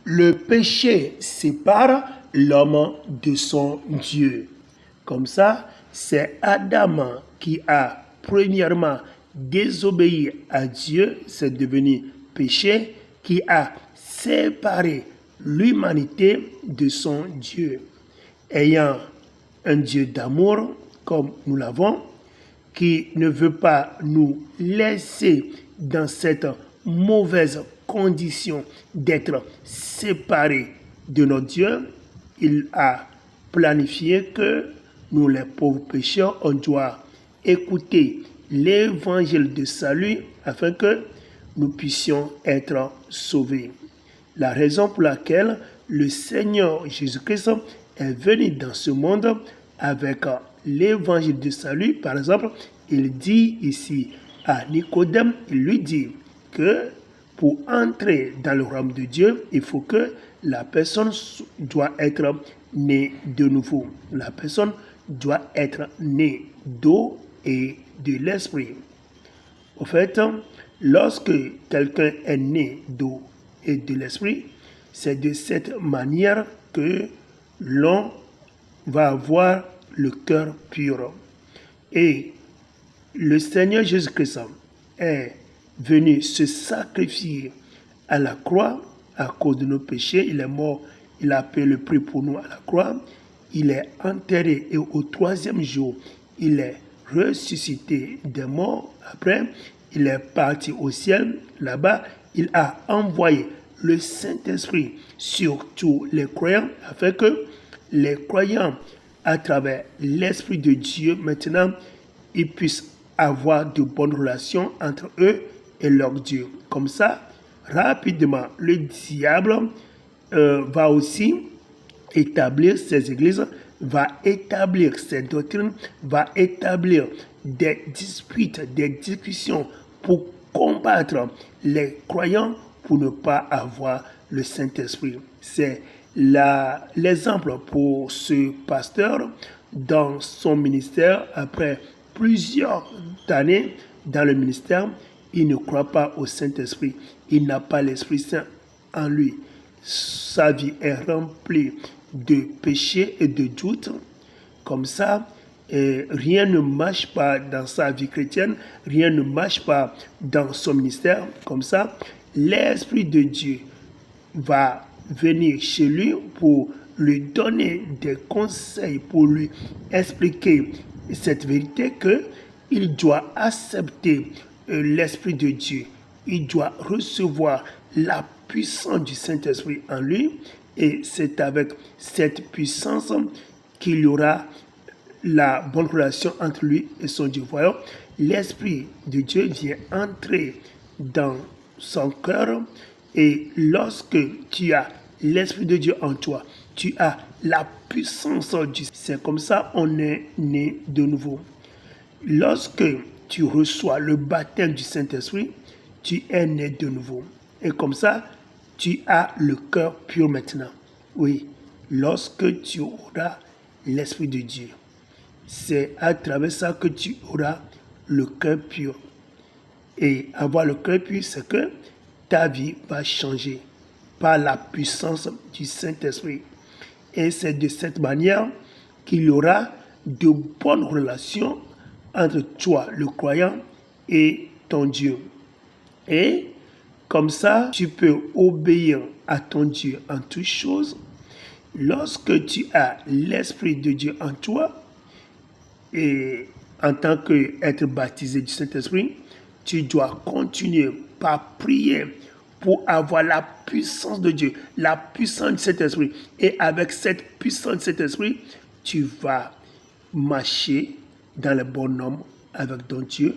Le péché sépare l'homme de son Dieu. Comme ça, c'est Adam qui a premièrement désobéi à Dieu, c'est devenu péché, qui a séparé l'humanité de son Dieu. Ayant un Dieu d'amour, comme nous l'avons, qui ne veut pas nous laisser dans cette mauvaise condition d'être séparés de notre Dieu, il a planifié que nous, les pauvres pécheurs, on doit écouter l'évangile de salut afin que nous puissions être sauvés. La raison pour laquelle le Seigneur Jésus-Christ est venu dans ce monde avec l'évangile de salut, par exemple, il dit ici à Nicodème, il lui dit que pour entrer dans le royaume de Dieu, il faut que la personne doit être née de nouveau. La personne doit être née d'eau et de l'esprit. Au fait, lorsque quelqu'un est né d'eau et de l'esprit, c'est de cette manière que l'on va avoir le cœur pur. Et le Seigneur Jésus-Christ est venu se sacrifier à la croix à cause de nos péchés. Il est mort, il a payé le prix pour nous à la croix. Il est enterré et au troisième jour, il est ressuscité des morts. Après, il est parti au ciel. Là-bas, il a envoyé le Saint-Esprit sur tous les croyants afin que les croyants, à travers l'Esprit de Dieu, maintenant, ils puissent avoir de bonnes relations entre eux et leur Dieu. Comme ça, rapidement, le diable va aussi établir ses églises, va établir ses doctrines, va établir des disputes, des discussions pour combattre les croyants pour ne pas avoir le Saint-Esprit. C'est l'exemple pour ce pasteur dans son ministère. Après plusieurs années dans le ministère, il ne croit pas au Saint-Esprit. Il n'a pas l'Esprit Saint en lui. Sa vie est remplie de péchés et de doutes. Comme ça, rien ne marche pas dans sa vie chrétienne, rien ne marche pas dans son ministère. Comme ça, l'Esprit de Dieu va venir chez lui pour lui donner des conseils, pour lui expliquer cette vérité qu'il doit accepter l'Esprit de Dieu. Il doit recevoir la puissance du Saint-Esprit en lui et c'est avec cette puissance qu'il y aura la bonne relation entre lui et son Dieu. Voyons, l'Esprit de Dieu vient entrer dans son cœur et lorsque tu as l'Esprit de Dieu en toi, tu as la puissance du Saint. C'est comme ça on est né de nouveau. Lorsque tu reçois le baptême du Saint-Esprit, tu es né de nouveau. Et comme ça, tu as le cœur pur maintenant. Oui, lorsque tu auras l'Esprit de Dieu, c'est à travers ça que tu auras le cœur pur. Et avoir le cœur pur, c'est que ta vie va changer par la puissance du Saint-Esprit. Et c'est de cette manière qu'il y aura de bonnes relations entre toi, le croyant, et ton Dieu. Et comme ça, tu peux obéir à ton Dieu en toutes choses. Lorsque tu as l'Esprit de Dieu en toi, et en tant qu'être baptisé du Saint-Esprit, tu dois continuer par prier pour avoir la puissance de Dieu, la puissance du Saint-Esprit. Et avec cette puissance du Saint-Esprit, tu vas marcher dans le bon homme avec ton Dieu